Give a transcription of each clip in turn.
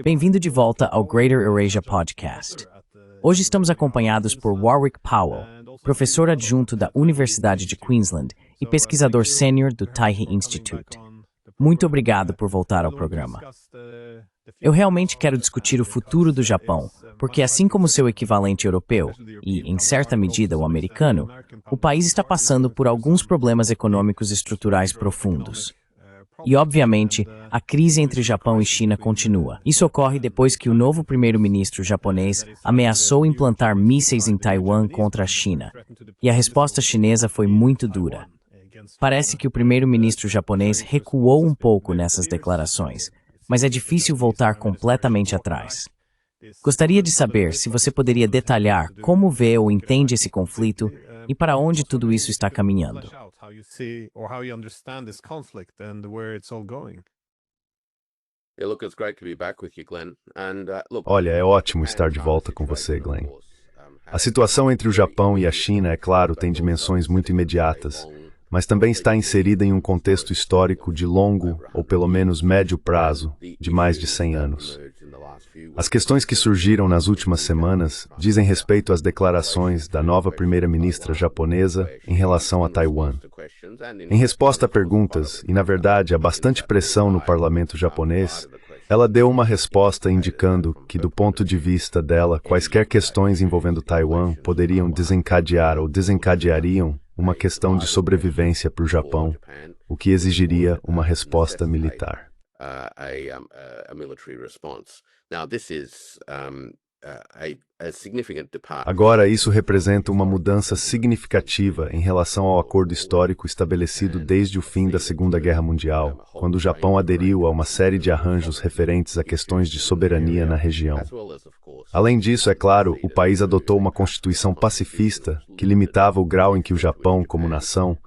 Bem-vindo de volta ao Greater Eurasia Podcast. Hoje estamos acompanhados por Warwick Powell, professor adjunto da Universidade de Queensland e pesquisador sênior do Taihe Institute. Muito obrigado por voltar ao programa. Eu realmente quero discutir o futuro do Japão, porque assim como seu equivalente europeu, e, em certa medida, o americano, o país está passando por alguns problemas econômicos estruturais profundos. E, obviamente, a crise entre Japão e China continua. Isso ocorre depois que o novo primeiro-ministro japonês ameaçou implantar mísseis em Taiwan contra a China. E a resposta chinesa foi muito dura. Parece que o primeiro-ministro japonês recuou um pouco nessas declarações, mas é difícil voltar completamente atrás. Gostaria de saber se você poderia detalhar como vê ou entende esse conflito e para onde tudo isso está caminhando. Olha, é ótimo estar de volta com você, Glenn. A situação entre o Japão e a China, é claro, tem dimensões muito imediatas, mas também está inserida em um contexto histórico de longo, ou pelo menos médio prazo, de mais de 100 anos. As questões que surgiram nas últimas semanas dizem respeito às declarações da nova primeira-ministra japonesa em relação a Taiwan. Em resposta a perguntas, e na verdade a bastante pressão no parlamento japonês, ela deu uma resposta indicando que, do ponto de vista dela, quaisquer questões envolvendo Taiwan poderiam desencadear ou desencadeariam uma questão de sobrevivência para o Japão, o que exigiria uma resposta militar. Agora, isso representa uma mudança significativa em relação ao acordo histórico estabelecido desde o fim da Segunda Guerra Mundial, quando o Japão aderiu a uma série de arranjos referentes a questões de soberania na região. Além disso, é claro, o país adotou uma constituição pacifista que limitava o grau em que o Japão, como nação,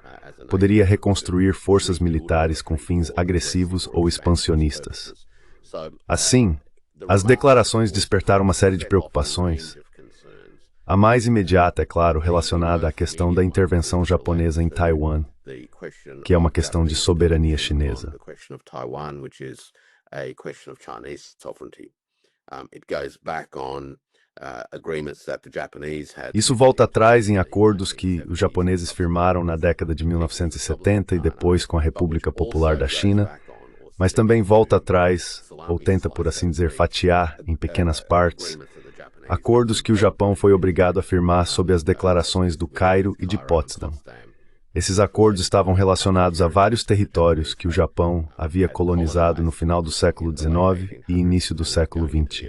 poderia reconstruir forças militares com fins agressivos ou expansionistas. Assim, as declarações despertaram uma série de preocupações. A mais imediata, é claro, relacionada à questão da intervenção japonesa em Taiwan, que é uma questão de soberania chinesa. Isso volta atrás em acordos que os japoneses firmaram na década de 1970 e depois com a República Popular da China, mas também volta atrás, ou tenta, por assim dizer, fatiar em pequenas partes, acordos que o Japão foi obrigado a firmar sob as declarações do Cairo e de Potsdam. Esses acordos estavam relacionados a vários territórios que o Japão havia colonizado no final do século XIX e início do século XX.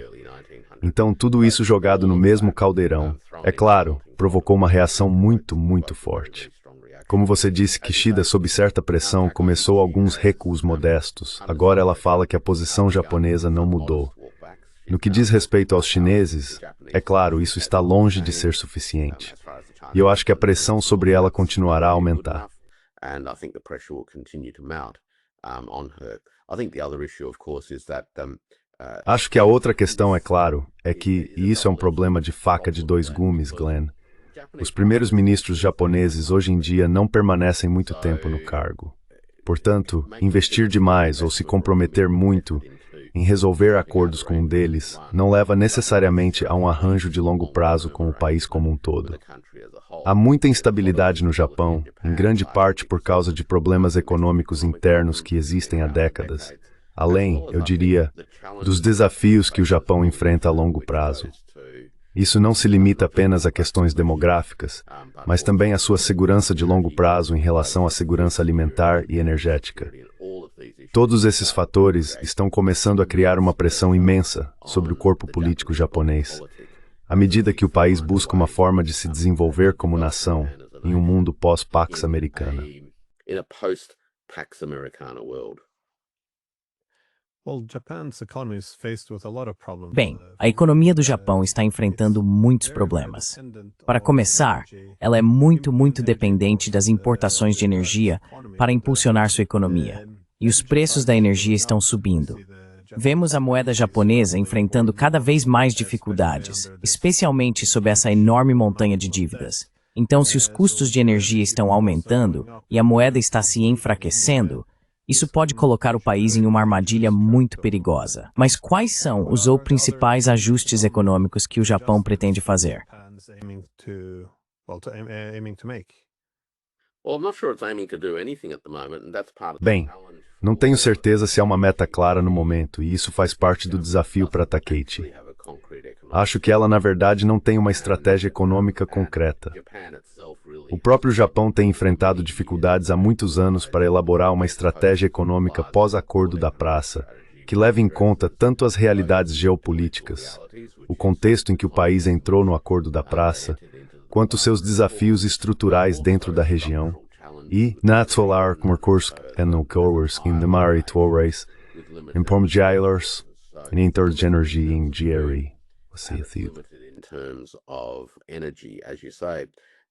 Então, tudo isso jogado no mesmo caldeirão, é claro, provocou uma reação muito forte. Como você disse, Kishida, sob certa pressão, começou alguns recuos modestos. Agora ela fala que a posição japonesa não mudou. No que diz respeito aos chineses, é claro, isso está longe de ser suficiente. E eu acho que a pressão sobre ela continuará a aumentar. Acho que a outra questão, é claro, é que, e isso é um problema de faca de dois gumes, Glenn, os primeiros ministros japoneses hoje em dia não permanecem muito tempo no cargo. Portanto, investir demais ou se comprometer muito em resolver acordos com um deles não leva necessariamente a um arranjo de longo prazo com o país como um todo. Há muita instabilidade no Japão, em grande parte por causa de problemas econômicos internos que existem há décadas, além, eu diria, dos desafios que o Japão enfrenta a longo prazo. Isso não se limita apenas a questões demográficas, mas também à sua segurança de longo prazo em relação à segurança alimentar e energética. Todos esses fatores estão começando a criar uma pressão imensa sobre o corpo político japonês, à medida que o país busca uma forma de se desenvolver como nação em um mundo pós-Pax Americana. Bem, a economia do Japão está enfrentando muitos problemas. Para começar, ela é muito dependente das importações de energia para impulsionar sua economia, e os preços da energia estão subindo. Vemos a moeda japonesa enfrentando cada vez mais dificuldades, especialmente sob essa enorme montanha de dívidas. Então, se os custos de energia estão aumentando e a moeda está se enfraquecendo, Isso pode colocar o país em uma armadilha muito perigosa. Mas quais são os principais ajustes econômicos que o Japão pretende fazer? Bem, não tenho certeza se há uma meta clara no momento, e isso faz parte do desafio para Takeichi. Acho que ela, na verdade, não tem uma estratégia econômica concreta. O próprio Japão tem enfrentado dificuldades há muitos anos para elaborar uma estratégia econômica pós-Acordo da Praça, que leve em conta tanto as realidades geopolíticas, o contexto em que o país entrou no Acordo da Praça, quanto seus desafios estruturais dentro da região, e natural recursos econômicos in the territórios, intermediários e intergenergia em GRE. In terms of energy, as you say.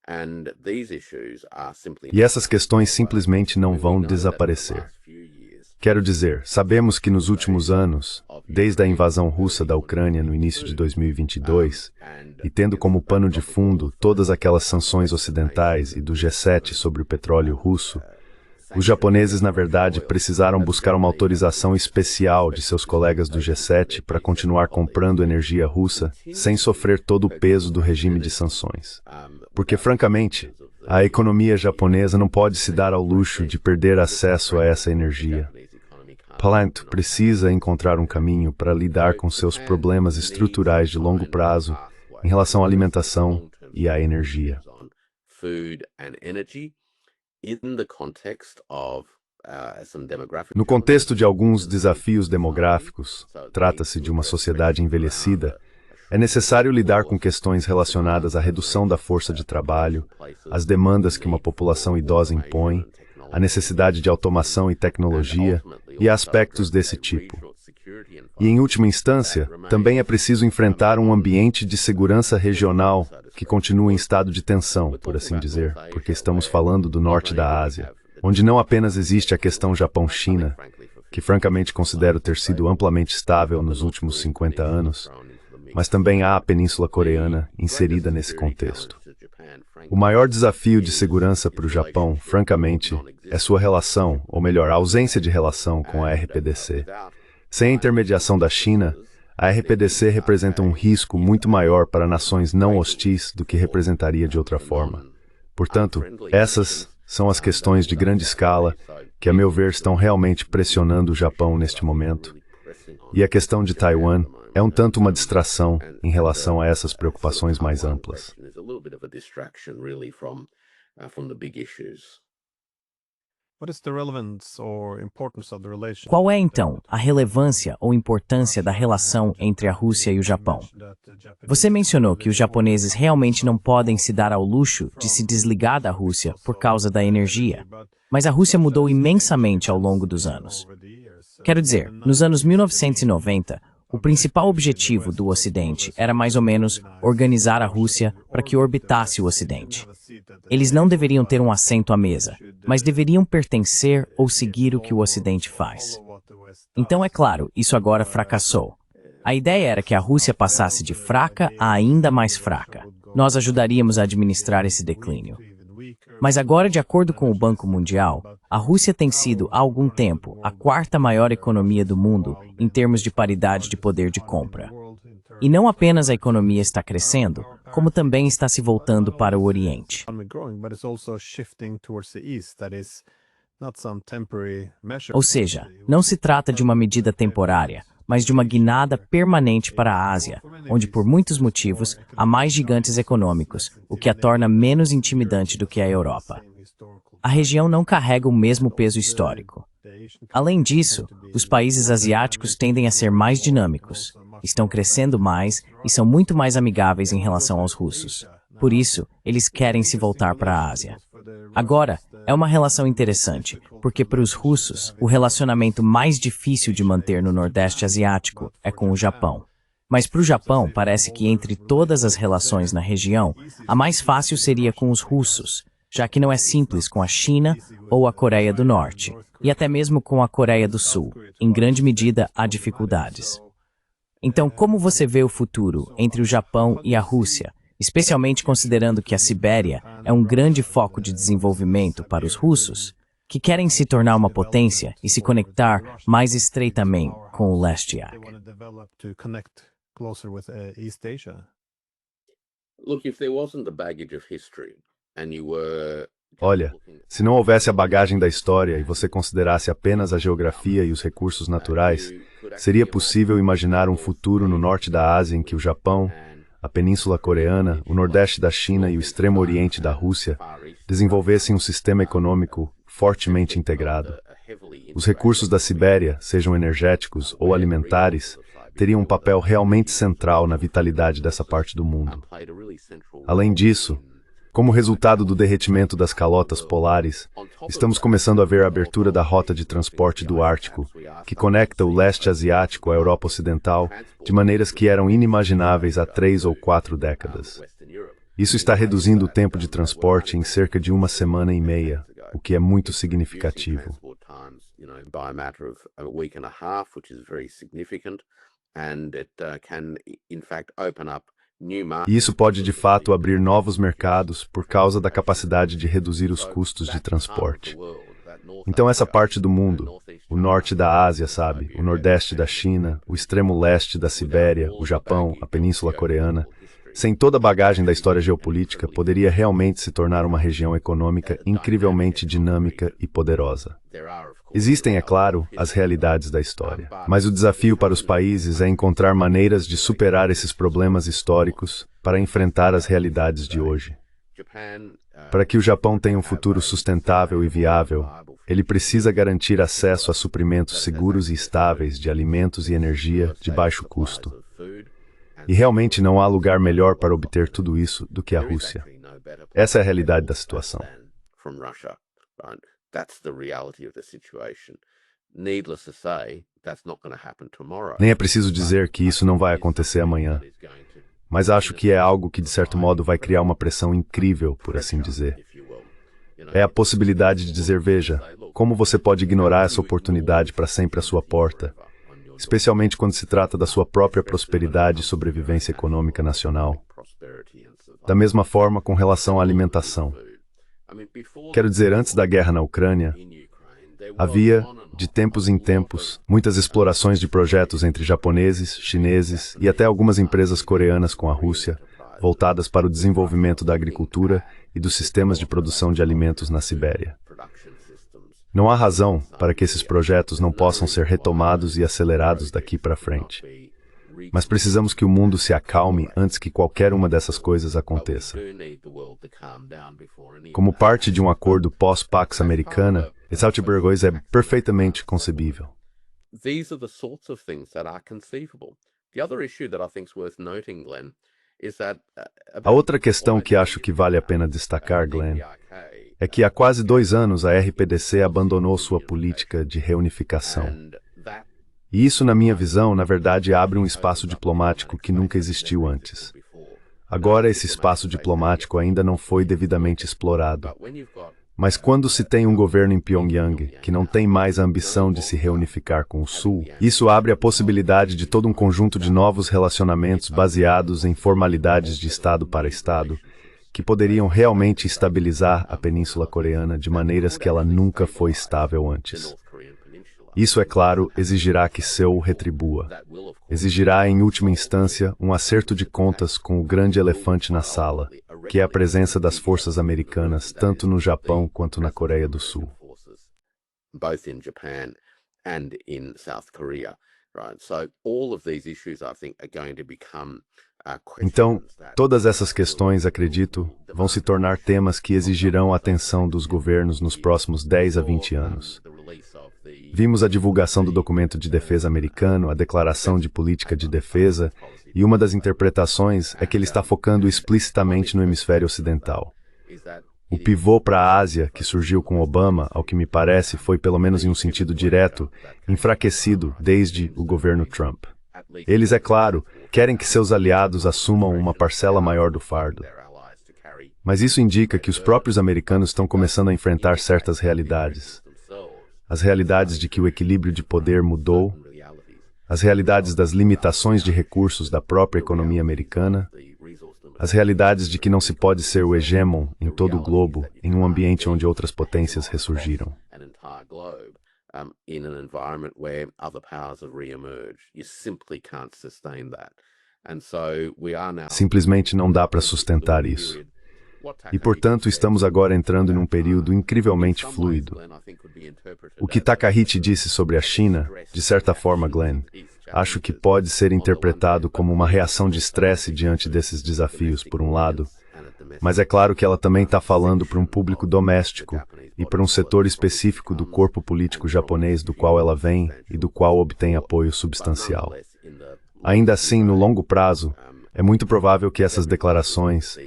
And these issues are simply... E essas questões simplesmente não vão desaparecer. Quero dizer, sabemos que nos últimos anos, desde a invasão russa da Ucrânia no início de 2022, e tendo como pano de fundo todas aquelas sanções ocidentais e do G7 sobre o petróleo russo, os japoneses, na verdade, precisaram buscar uma autorização especial de seus colegas do G7 para continuar comprando energia russa sem sofrer todo o peso do regime de sanções. Porque, francamente, a economia japonesa não pode se dar ao luxo de perder acesso a essa energia. Portanto, precisa encontrar um caminho para lidar com seus problemas estruturais de longo prazo em relação à alimentação e à energia. No contexto de alguns desafios demográficos, trata-se de uma sociedade envelhecida, é necessário lidar com questões relacionadas à redução da força de trabalho, as demandas que uma população idosa impõe, a necessidade de automação e tecnologia e aspectos desse tipo. E, em última instância, também é preciso enfrentar um ambiente de segurança regional que continua em estado de tensão, por assim dizer, porque estamos falando do norte da Ásia, onde não apenas existe a questão Japão-China, que francamente considero ter sido amplamente estável nos últimos 50 anos, mas também há a Península Coreana inserida nesse contexto. O maior desafio de segurança para o Japão, francamente, é sua relação, ou melhor, a ausência de relação com a RPDC. Sem a intermediação da China, a RPDC representa um risco muito maior para nações não hostis do que representaria de outra forma. Portanto, essas são as questões de grande escala que, a meu ver, estão realmente pressionando o Japão neste momento. E a questão de Taiwan é um tanto uma distração em relação a essas preocupações mais amplas. Qual é, então, a relevância ou importância da relação entre a Rússia e o Japão? Você mencionou que os japoneses realmente não podem se dar ao luxo de se desligar da Rússia por causa da energia, mas a Rússia mudou imensamente ao longo dos anos. Quero dizer, nos anos 1990, o principal objetivo do Ocidente era mais ou menos organizar a Rússia para que orbitasse o Ocidente. Eles não deveriam ter um assento à mesa, mas deveriam pertencer ou seguir o que o Ocidente faz. Então, é claro, isso agora fracassou. A ideia era que a Rússia passasse de fraca a ainda mais fraca. Nós ajudaríamos a administrar esse declínio. Mas agora, de acordo com o Banco Mundial, a Rússia tem sido, há algum tempo, a quarta maior economia do mundo em termos de paridade de poder de compra. E não apenas a economia está crescendo, como também está se voltando para o Oriente. Ou seja, não se trata de uma medida temporária, mas de uma guinada permanente para a Ásia, onde por muitos motivos há mais gigantes econômicos, o que a torna menos intimidante do que a Europa. A região não carrega o mesmo peso histórico. Além disso, os países asiáticos tendem a ser mais dinâmicos, estão crescendo mais e são muito mais amigáveis em relação aos russos. Por isso, eles querem se voltar para a Ásia. Agora, é uma relação interessante, porque para os russos, o relacionamento mais difícil de manter no Nordeste Asiático é com o Japão. Mas para o Japão, parece que entre todas as relações na região, a mais fácil seria com os russos, já que não é simples com a China ou a Coreia do Norte, e até mesmo com a Coreia do Sul. Em grande medida, há dificuldades. Então, como você vê o futuro entre o Japão e a Rússia, especialmente considerando que a Sibéria é um grande foco de desenvolvimento para os russos? que querem se tornar uma potência e se conectar mais estreitamente com o leste asiático. Look, if there wasn't the baggage of history and you were Olha, se não houvesse a bagagem da história e você considerasse apenas a geografia e os recursos naturais, seria possível imaginar um futuro no norte da Ásia em que o Japão, a Península Coreana, o Nordeste da China e o Extremo Oriente da Rússia desenvolvessem um sistema econômico fortemente integrado. Os recursos da Sibéria, sejam energéticos ou alimentares, teriam um papel realmente central na vitalidade dessa parte do mundo. Além disso, como resultado do derretimento das calotas polares, estamos começando a ver a abertura da rota de transporte do Ártico, que conecta o leste asiático à Europa Ocidental de maneiras que eram inimagináveis há 3 ou 4 décadas. Isso está reduzindo o tempo de transporte em cerca de 1 semana e meia, o que é muito significativo. E isso pode de fato abrir novos mercados por causa da capacidade de reduzir os custos de transporte. Então essa parte do mundo, o norte da Ásia, sabe, o nordeste da China, o extremo leste da Sibéria, o Japão, a Península Coreana, sem toda a bagagem da história geopolítica, poderia realmente se tornar uma região econômica incrivelmente dinâmica e poderosa. Existem, é claro, as realidades da história, mas o desafio para os países é encontrar maneiras de superar esses problemas históricos para enfrentar as realidades de hoje. Para que o Japão tenha um futuro sustentável e viável, ele precisa garantir acesso a suprimentos seguros e estáveis de alimentos e energia de baixo custo. E realmente não há lugar melhor para obter tudo isso do que a Rússia. Essa é a realidade da situação. Nem é preciso dizer que isso não vai acontecer amanhã, mas acho que é algo que de certo modo vai criar uma pressão incrível, por assim dizer. É a possibilidade de dizer, veja, como você pode ignorar essa oportunidade para sempre à sua porta, especialmente quando se trata da sua própria prosperidade e sobrevivência econômica nacional. Da mesma forma com relação à alimentação. Quero dizer, antes da guerra na Ucrânia, havia, de tempos em tempos, muitas explorações de projetos entre japoneses, chineses e até algumas empresas coreanas com a Rússia, voltadas para o desenvolvimento da agricultura e dos sistemas de produção de alimentos na Sibéria. Não há razão para que esses projetos não possam ser retomados e acelerados daqui para frente. Mas precisamos que o mundo se acalme antes que qualquer uma dessas coisas aconteça. Como parte de um acordo pós-Pax Americana, esse é perfeitamente concebível. A outra questão que acho que vale a pena destacar, Glenn, é que há quase 2 anos a RPDC abandonou sua política de reunificação. E isso, na minha visão, na verdade abre um espaço diplomático que nunca existiu antes. Agora esse espaço diplomático ainda não foi devidamente explorado. Mas quando se tem um governo em Pyongyang que não tem mais a ambição de se reunificar com o Sul, isso abre a possibilidade de todo um conjunto de novos relacionamentos baseados em formalidades de Estado para Estado, que poderiam realmente estabilizar a Península Coreana de maneiras que ela nunca foi estável antes. Isso, é claro, exigirá que Seul retribua. Exigirá, em última instância, um acerto de contas com o grande elefante na sala, que é a presença das forças americanas tanto no Japão quanto na Coreia do Sul. Então, todas essas questões, acredito, vão se tornar temas que exigirão a atenção dos governos nos próximos 10 a 20 anos. Vimos a divulgação do documento de defesa americano, a Declaração de Política de Defesa, e uma das interpretações é que ele está focando explicitamente no hemisfério ocidental. O pivô para a Ásia, que surgiu com Obama, ao que me parece, foi, pelo menos em um sentido direto, enfraquecido desde o governo Trump. Eles, é claro, querem que seus aliados assumam uma parcela maior do fardo. Mas isso indica que os próprios americanos estão começando a enfrentar certas realidades. As realidades de que o equilíbrio de poder mudou, as realidades das limitações de recursos da própria economia americana, as realidades de que não se pode ser o hegemon em todo o globo em um ambiente onde outras potências ressurgiram. In an environment where other powers have re-emerged. You simply can't sustain that. And so we are now... Simplesmente não dá para sustentar isso. E, portanto, estamos agora entrando num período incrivelmente fluido. O que Takahiti disse sobre a China, de certa forma, Glenn, acho que pode ser interpretado como uma reação de estresse diante desses desafios, por um lado, mas é claro que ela também está falando para um público doméstico e para um setor específico do corpo político japonês do qual ela vem e do qual obtém apoio substancial. Ainda assim, no longo prazo, é muito provável que essas declarações,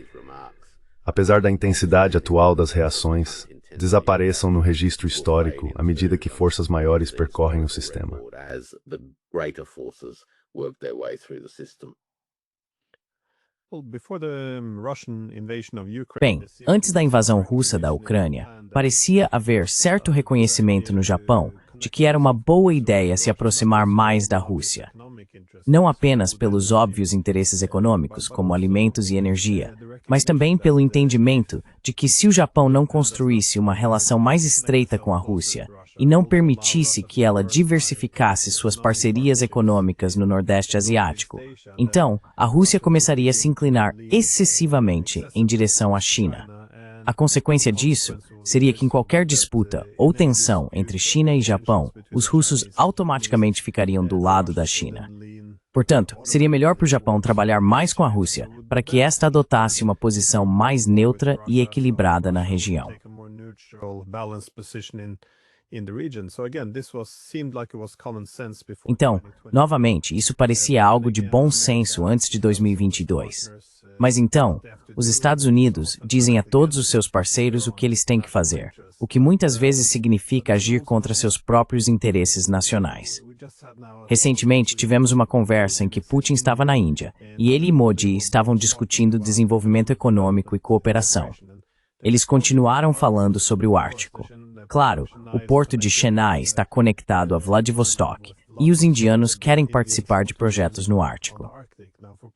apesar da intensidade atual das reações, desapareçam no registro histórico à medida que forças maiores percorrem o sistema. Bem, antes da invasão russa da Ucrânia, parecia haver certo reconhecimento no Japão de que era uma boa ideia se aproximar mais da Rússia. Não apenas pelos óbvios interesses econômicos, como alimentos e energia, mas também pelo entendimento de que se o Japão não construísse uma relação mais estreita com a Rússia e não permitisse que ela diversificasse suas parcerias econômicas no Nordeste Asiático, então a Rússia começaria a se inclinar excessivamente em direção à China. A consequência disso seria que em qualquer disputa ou tensão entre China e Japão, os russos automaticamente ficariam do lado da China. Portanto, seria melhor para o Japão trabalhar mais com a Rússia para que esta adotasse uma posição mais neutra e equilibrada na região. Então, novamente, isso parecia algo de bom senso antes de 2022. Mas então, os Estados Unidos dizem a todos os seus parceiros o que eles têm que fazer, o que muitas vezes significa agir contra seus próprios interesses nacionais. Recentemente, tivemos uma conversa em que Putin estava na Índia e ele e Modi estavam discutindo desenvolvimento econômico e cooperação. Eles continuaram falando sobre o Ártico. Claro, o porto de Chennai está conectado a Vladivostok e os indianos querem participar de projetos no Ártico.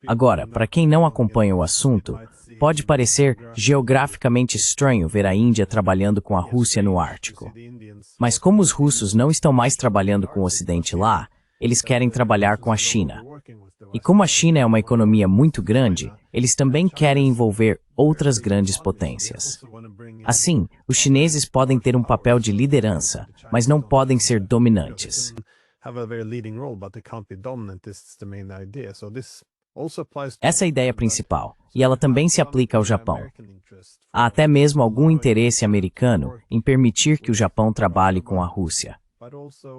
Agora, para quem não acompanha o assunto, pode parecer geograficamente estranho ver a Índia trabalhando com a Rússia no Ártico. Mas como os russos não estão mais trabalhando com o Ocidente lá, eles querem trabalhar com a China. E como a China é uma economia muito grande, eles também querem envolver outras grandes potências. Assim, os chineses podem ter um papel de liderança, mas não podem ser dominantes. Essa é a ideia principal, e ela também se aplica ao Japão. Há até mesmo algum interesse americano em permitir que o Japão trabalhe com a Rússia.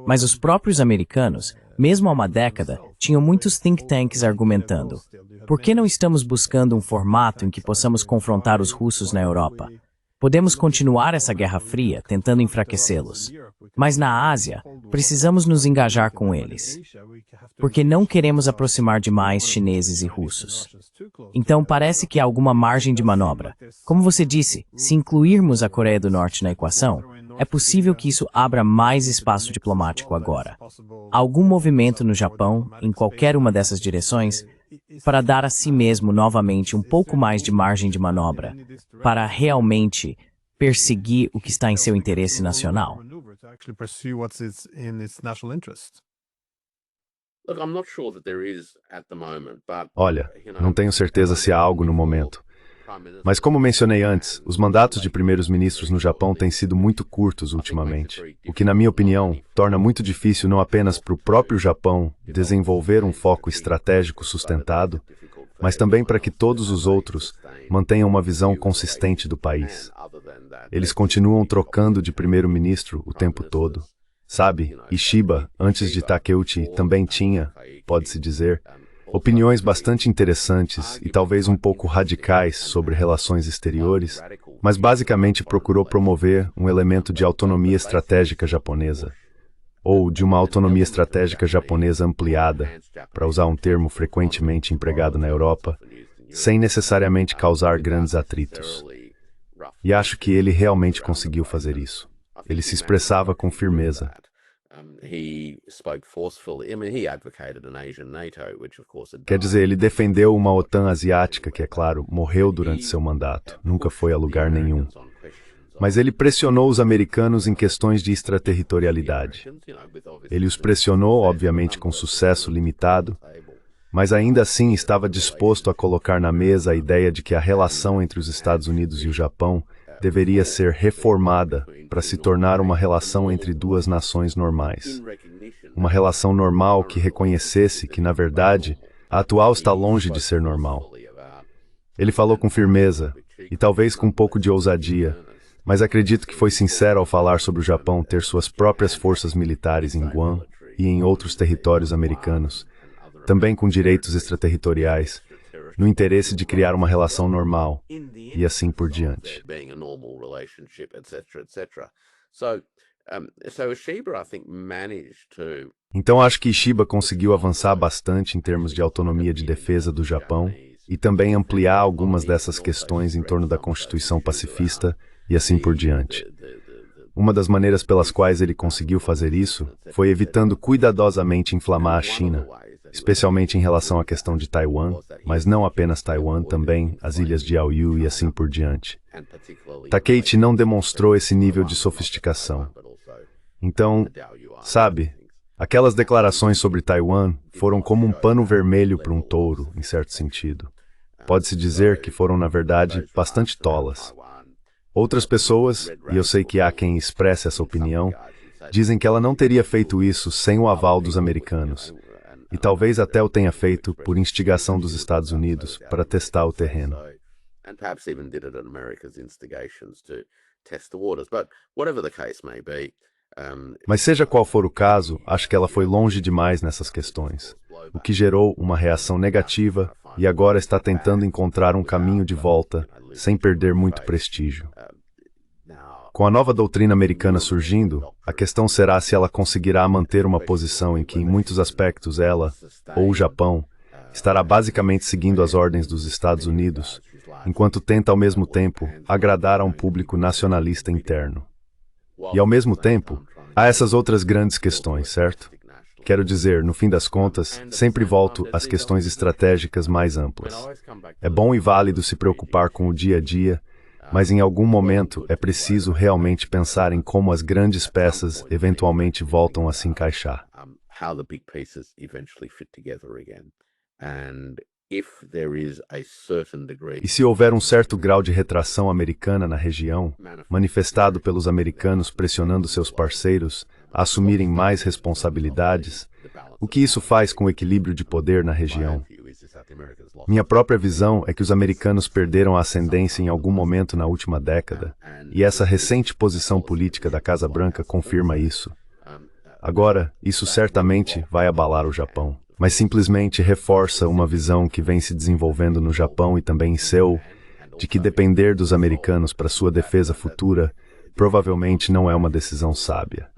Mas os próprios americanos, mesmo há uma década, tinham muitos think tanks argumentando: por que não estamos buscando um formato em que possamos confrontar os russos na Europa? Podemos continuar essa Guerra Fria tentando enfraquecê-los. Mas na Ásia, precisamos nos engajar com eles. Porque não queremos aproximar demais chineses e russos. Então parece que há alguma margem de manobra. Como você disse, se incluirmos a Coreia do Norte na equação, é possível que isso abra mais espaço diplomático agora. Há algum movimento no Japão, em qualquer uma dessas direções, para dar a si mesmo novamente um pouco mais de margem de manobra, para realmente perseguir o que está em seu interesse nacional? Olha, não tenho certeza se há algo no momento. Mas como mencionei antes, os mandatos de primeiros ministros no Japão têm sido muito curtos ultimamente, o que, na minha opinião, torna muito difícil não apenas para o próprio Japão desenvolver um foco estratégico sustentado, mas também para que todos os outros mantenham uma visão consistente do país. Eles continuam trocando de primeiro-ministro o tempo todo. Sabe, Ishiba, antes de Takeuchi, também tinha, pode-se dizer, opiniões bastante interessantes e talvez um pouco radicais sobre relações exteriores, mas basicamente procurou promover um elemento de autonomia estratégica japonesa, ou de uma autonomia estratégica japonesa ampliada, para usar um termo frequentemente empregado na Europa, sem necessariamente causar grandes atritos. E acho que ele realmente conseguiu fazer isso. Ele se expressava com firmeza. He spoke forcefully. I mean, he advocated an Asian NATO, which of course had Quer dizer, ele defendeu uma OTAN asiática que, é claro, morreu durante seu mandato, nunca foi a lugar nenhum. Mas ele pressionou os americanos em questões de extraterritorialidade. Ele os pressionou, obviamente com sucesso limitado, mas ainda assim estava disposto a colocar na mesa a ideia de que a relação entre os Estados Unidos e o Japão deveria ser reformada para se tornar uma relação entre duas nações normais. Uma relação normal que reconhecesse que, na verdade, a atual está longe de ser normal. Ele falou com firmeza, e talvez com um pouco de ousadia, mas acredito que foi sincero ao falar sobre o Japão ter suas próprias forças militares em Guam e em outros territórios americanos, também com direitos extraterritoriais, no interesse de criar uma relação normal, e assim por diante. Então acho que Ishiba conseguiu avançar bastante em termos de autonomia de defesa do Japão e também ampliar algumas dessas questões em torno da Constituição pacifista e assim por diante. Uma das maneiras pelas quais ele conseguiu fazer isso foi evitando cuidadosamente inflamar a China, especialmente em relação à questão de Taiwan, mas não apenas Taiwan, também as ilhas de Diaoyu e assim por diante. Takeichi não demonstrou esse nível de sofisticação. Então, sabe, aquelas declarações sobre Taiwan foram como um pano vermelho para um touro, em certo sentido. Pode-se dizer que foram, na verdade, bastante tolas. Outras pessoas, e eu sei que há quem expresse essa opinião, dizem que ela não teria feito isso sem o aval dos americanos. E talvez até o tenha feito por instigação dos Estados Unidos para testar o terreno. Mas seja qual for o caso, acho que ela foi longe demais nessas questões, o que gerou uma reação negativa e agora está tentando encontrar um caminho de volta sem perder muito prestígio. Com a nova doutrina americana surgindo, a questão será se ela conseguirá manter uma posição em que, em muitos aspectos, ela, ou o Japão, estará basicamente seguindo as ordens dos Estados Unidos, enquanto tenta, ao mesmo tempo, agradar a um público nacionalista interno. E, ao mesmo tempo, há essas outras grandes questões, certo? Quero dizer, no fim das contas, sempre volto às questões estratégicas mais amplas. É bom e válido se preocupar com o dia a dia, mas em algum momento é preciso realmente pensar em como as grandes peças eventualmente voltam a se encaixar. E se houver um certo grau de retração americana na região, manifestado pelos americanos pressionando seus parceiros a assumirem mais responsabilidades, o que isso faz com o equilíbrio de poder na região? Minha própria visão é que os americanos perderam a ascendência em algum momento na última década, e essa recente posição política da Casa Branca confirma isso. Agora, isso certamente vai abalar o Japão, mas simplesmente reforça uma visão que vem se desenvolvendo no Japão e também em Seul, de que depender dos americanos para sua defesa futura provavelmente não é uma decisão sábia.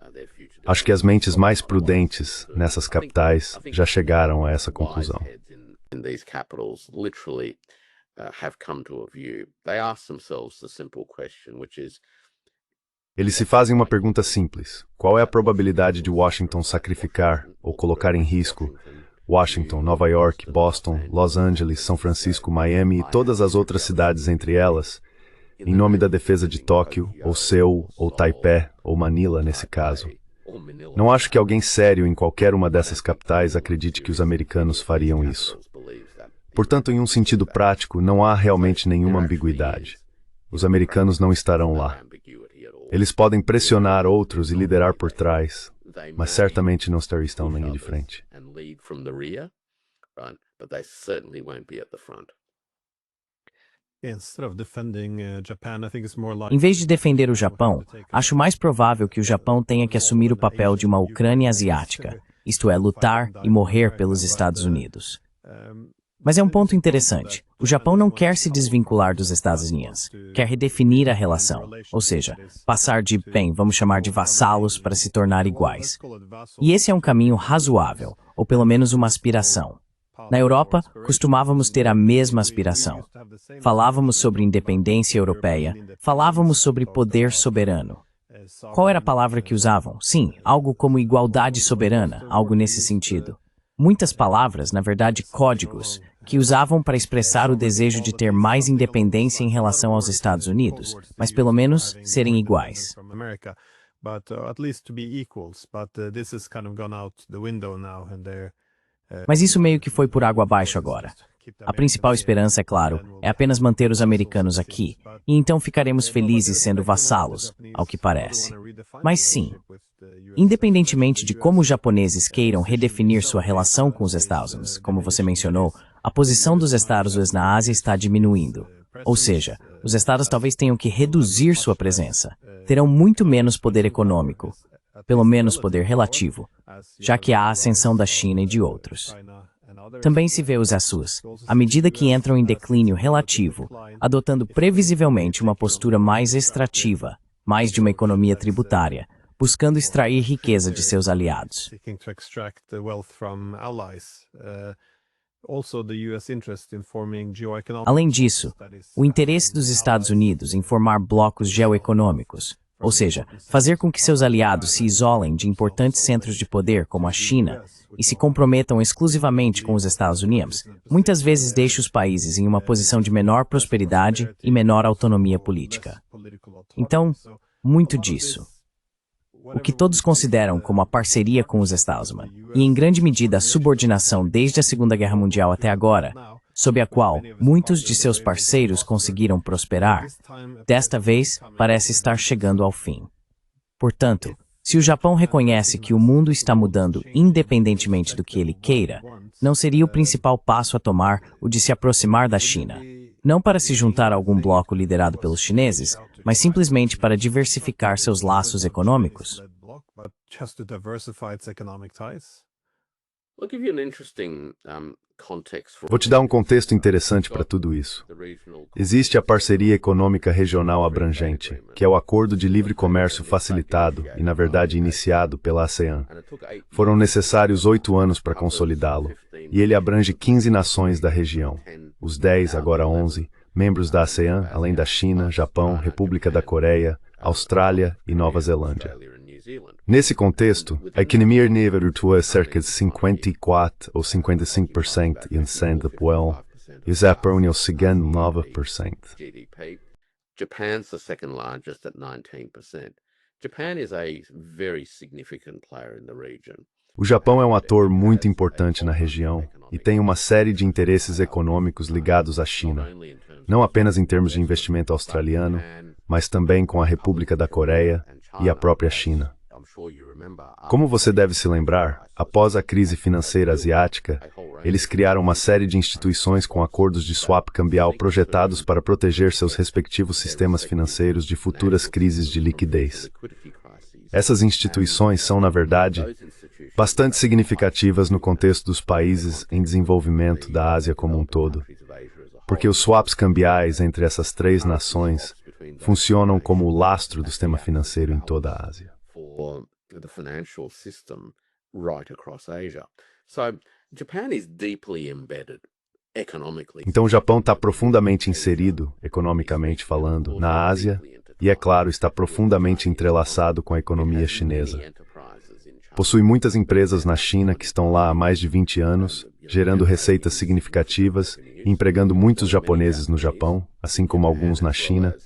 Acho que as mentes mais prudentes nessas capitais já chegaram a essa conclusão. In these capitals literally have come to a view. They ask themselves the simple question, which is: eles se fazem uma pergunta simples. Qual é a probabilidade de Washington sacrificar ou colocar em risco Washington, Nova York, Boston, Los Angeles, São Francisco, Miami e todas as outras cidades entre elas, em nome da defesa de Tóquio, ou Seul, ou Taipei, ou Manila nesse caso? Não acho que alguém sério em qualquer uma dessas capitais acredite que os americanos fariam isso. Portanto, em um sentido prático, não há realmente nenhuma ambiguidade. Os americanos não estarão lá. Eles podem pressionar outros e liderar por trás, mas certamente não estão na linha de frente. Em vez de defender o Japão, acho mais provável que o Japão tenha que assumir o papel de uma Ucrânia asiática, isto é, lutar e morrer pelos Estados Unidos. Mas é um ponto interessante. O Japão não quer se desvincular dos Estados Unidos. Quer redefinir a relação. Ou seja, passar de, bem, vamos chamar de vassalos para se tornar iguais. E esse é um caminho razoável, ou pelo menos uma aspiração. Na Europa, costumávamos ter a mesma aspiração. Falávamos sobre independência europeia, falávamos sobre poder soberano. Qual era a palavra que usavam? Sim, algo como igualdade soberana, algo nesse sentido. Muitas palavras, na verdade códigos, que usavam para expressar o desejo de ter mais independência em relação aos Estados Unidos, mas pelo menos serem iguais. Mas isso meio que foi por água abaixo agora. A principal esperança, é claro, é apenas manter os americanos aqui, e então ficaremos felizes sendo vassalos, ao que parece. Mas sim, independentemente de como os japoneses queiram redefinir sua relação com os Estados Unidos, como você mencionou, a posição dos Estados Unidos na Ásia está diminuindo. Ou seja, os Estados talvez tenham que reduzir sua presença. Terão muito menos poder econômico, pelo menos poder relativo, já que há a ascensão da China e de outros. Também se vê os ASUs, à medida que entram em declínio relativo, adotando previsivelmente uma postura mais extrativa, mais de uma economia tributária, buscando extrair riqueza de seus aliados. Além disso, o interesse dos Estados Unidos em formar blocos geoeconômicos, ou seja, fazer com que seus aliados se isolem de importantes centros de poder como a China e se comprometam exclusivamente com os Estados Unidos, muitas vezes deixa os países em uma posição de menor prosperidade e menor autonomia política. Então, muito disso. O que todos consideram como a parceria com os Estados Unidos, e em grande medida a subordinação desde a Segunda Guerra Mundial até agora, sob a qual muitos de seus parceiros conseguiram prosperar, desta vez parece estar chegando ao fim. Portanto, se o Japão reconhece que o mundo está mudando independentemente do que ele queira, não seria o principal passo a tomar o de se aproximar da China, não para se juntar a algum bloco liderado pelos chineses, mas simplesmente para diversificar seus laços econômicos? Vou te dar um contexto interessante para tudo isso. Existe a Parceria Econômica Regional Abrangente, que é o acordo de livre comércio facilitado e, na verdade, iniciado pela ASEAN. Foram necessários 8 anos para consolidá-lo, e ele abrange 15 nações da região, os 10, agora 11, membros da ASEAN, além da China, Japão, República da Coreia, Austrália e Nova Zelândia. Nesse contexto, a economia nível é cerca de 54 ou 55% em Singapura e o Japão é o segundo 9%. Japan's the second largest at 19%. Japan is a very significant player in the region. O Japão é um ator muito importante na região e tem uma série de interesses econômicos ligados à China, não apenas em termos de investimento australiano, mas também com a República da Coreia e a própria China. Como você deve se lembrar, após a crise financeira asiática, eles criaram uma série de instituições com acordos de swap cambial projetados para proteger seus respectivos sistemas financeiros de futuras crises de liquidez. Essas instituições são, na verdade, bastante significativas no contexto dos países em desenvolvimento da Ásia como um todo, porque os swaps cambiais entre essas três nações funcionam como o lastro do sistema financeiro em toda a Ásia. The financial system right across Asia. So Japan is deeply embedded economically. Então o Japão está profundamente inserido, economicamente falando, na Ásia e, é claro, está profundamente entrelaçado com a economia chinesa. Possui muitas empresas na China que estão lá há mais de 20 anos, gerando receitas significativas e empregando muitos japoneses no Japão, assim como alguns na China,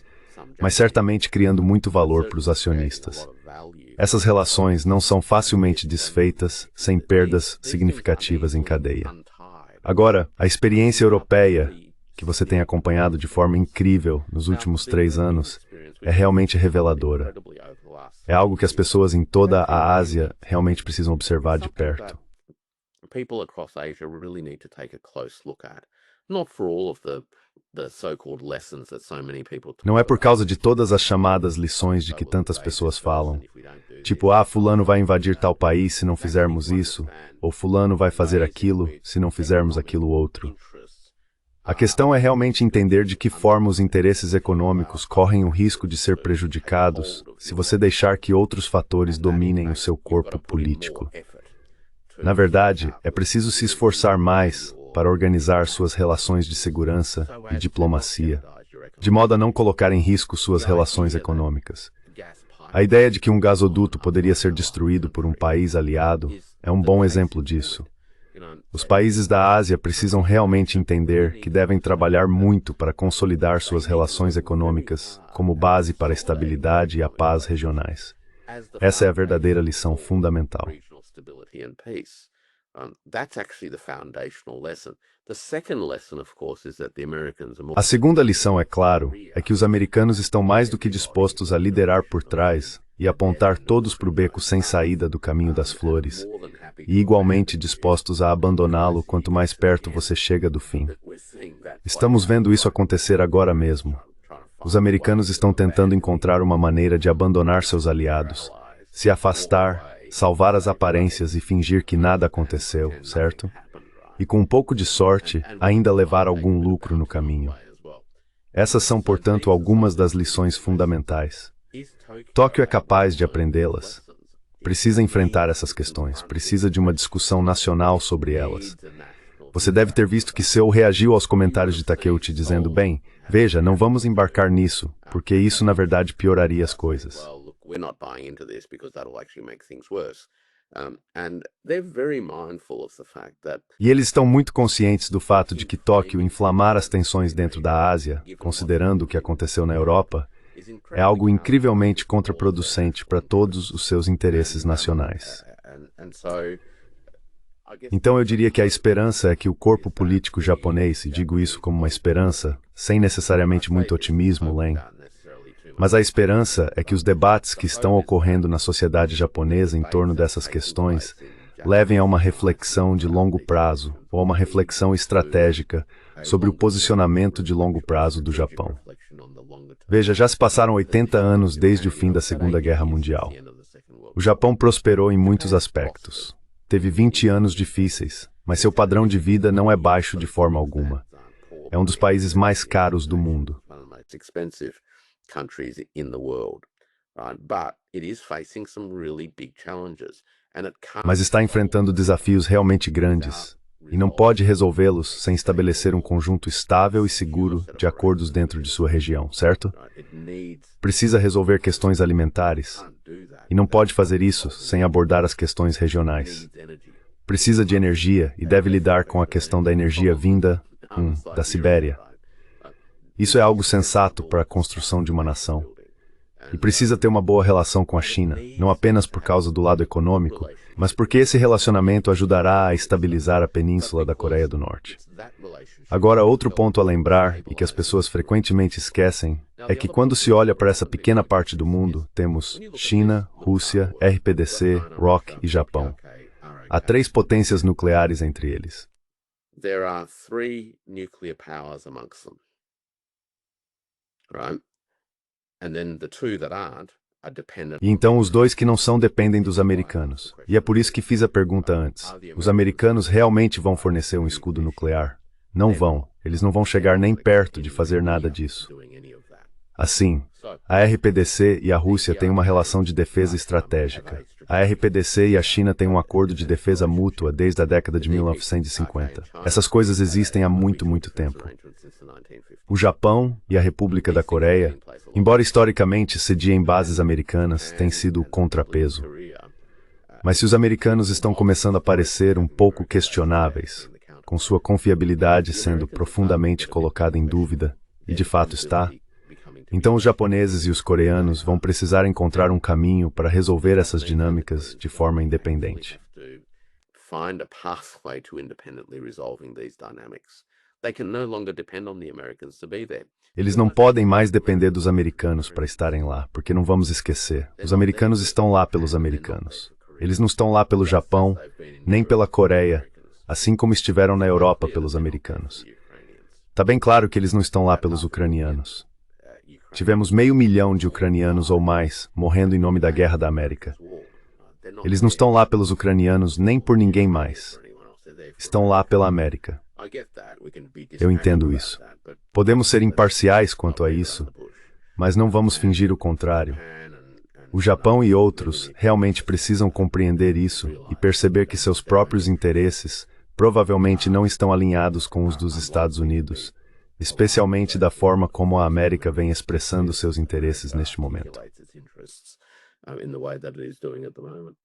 mas certamente criando muito valor para os acionistas. Essas relações não são facilmente desfeitas sem perdas significativas em cadeia. Agora, a experiência europeia, que você tem acompanhado de forma incrível nos últimos 3 anos, é realmente reveladora. É algo que as pessoas em toda a Ásia realmente precisam observar de perto. People across Asia really need to take a close look at. Not for all of the so-called lessons that so many people talk. Não é por causa de todas as chamadas lições de que tantas pessoas falam. Tipo, fulano vai invadir tal país se não fizermos isso, ou fulano vai fazer aquilo se não fizermos aquilo outro. A questão é realmente entender de que forma os interesses econômicos correm o risco de ser prejudicados se você deixar que outros fatores dominem o seu corpo político. Na verdade, é preciso se esforçar mais para organizar suas relações de segurança e diplomacia, de modo a não colocar em risco suas relações econômicas. A ideia de que um gasoduto poderia ser destruído por um país aliado é um bom exemplo disso. Os países da Ásia precisam realmente entender que devem trabalhar muito para consolidar suas relações econômicas como base para a estabilidade e a paz regionais. Essa é a verdadeira lição fundamental. A segunda lição, é claro, é que os americanos estão mais do que dispostos a liderar por trás e apontar todos para o beco sem saída do caminho das flores, e igualmente dispostos a abandoná-lo quanto mais perto você chega do fim. Estamos vendo isso acontecer agora mesmo. Os americanos estão tentando encontrar uma maneira de abandonar seus aliados, se afastar, salvar as aparências e fingir que nada aconteceu, certo? E com um pouco de sorte, ainda levar algum lucro no caminho. Essas são, portanto, algumas das lições fundamentais. Tóquio é capaz de aprendê-las. Precisa enfrentar essas questões, precisa de uma discussão nacional sobre elas. Você deve ter visto que Seul reagiu aos comentários de Takeuchi dizendo, bem, veja, não vamos embarcar nisso, porque isso na verdade pioraria as coisas. E eles estão muito conscientes do fato de que Tóquio inflamar as tensões dentro da Ásia, considerando o que aconteceu na Europa, é algo incrivelmente contraproducente para todos os seus interesses nacionais. Então eu diria que a esperança é que o corpo político japonês, e digo isso como uma esperança, sem necessariamente muito otimismo, Len, mas a esperança é que os debates que estão ocorrendo na sociedade japonesa em torno dessas questões levem a uma reflexão de longo prazo, ou a uma reflexão estratégica sobre o posicionamento de longo prazo do Japão. Veja, já se passaram 80 anos desde o fim da Segunda Guerra Mundial. O Japão prosperou em muitos aspectos. Teve 20 anos difíceis, mas seu padrão de vida não é baixo de forma alguma. É um dos países mais caros do mundo. Mas está enfrentando desafios realmente grandes, e não pode resolvê-los sem estabelecer um conjunto estável e seguro de acordos dentro de sua região, certo? Precisa resolver questões alimentares, e não pode fazer isso sem abordar as questões regionais. Precisa de energia e deve lidar com a questão da energia vinda da Sibéria. Isso é algo sensato para a construção de uma nação. E precisa ter uma boa relação com a China, não apenas por causa do lado econômico, mas porque esse relacionamento ajudará a estabilizar a península da Coreia do Norte. Agora, outro ponto a lembrar, e que as pessoas frequentemente esquecem, é que quando se olha para essa pequena parte do mundo, temos China, Rússia, RPDC, ROC e Japão. Há 3 potências nucleares entre eles. There are 3 nuclear powers amongst them. Right? And then the 2 that aren't are dependent. E então os 2 que não são dependem dos americanos. E é por isso que fiz a pergunta antes. Os americanos realmente vão fornecer um escudo nuclear? Não vão. Eles não vão chegar nem perto de fazer nada disso. Assim, a RPDC e a Rússia têm uma relação de defesa estratégica. A RPDC e a China têm um acordo de defesa mútua desde a década de 1950. Essas coisas existem há muito, muito tempo. O Japão e a República da Coreia, embora historicamente sediem bases americanas, têm sido o contrapeso. Mas se os americanos estão começando a parecer um pouco questionáveis, com sua confiabilidade sendo profundamente colocada em dúvida, e de fato está, então os japoneses e os coreanos vão precisar encontrar um caminho para resolver essas dinâmicas de forma independente. Eles não podem mais depender dos americanos para estarem lá, porque não vamos esquecer, os americanos estão lá pelos americanos. Eles não estão lá pelo Japão, nem pela Coreia, assim como estiveram na Europa pelos americanos. Está bem claro que eles não estão lá pelos ucranianos. Tivemos 500 mil de ucranianos ou mais morrendo em nome da Guerra da América. Eles não estão lá pelos ucranianos nem por ninguém mais. Estão lá pela América. Eu entendo isso. Podemos ser imparciais quanto a isso, mas não vamos fingir o contrário. O Japão e outros realmente precisam compreender isso e perceber que seus próprios interesses provavelmente não estão alinhados com os dos Estados Unidos, especialmente da forma como a América vem expressando seus interesses neste momento. in the way that it is doing at the moment.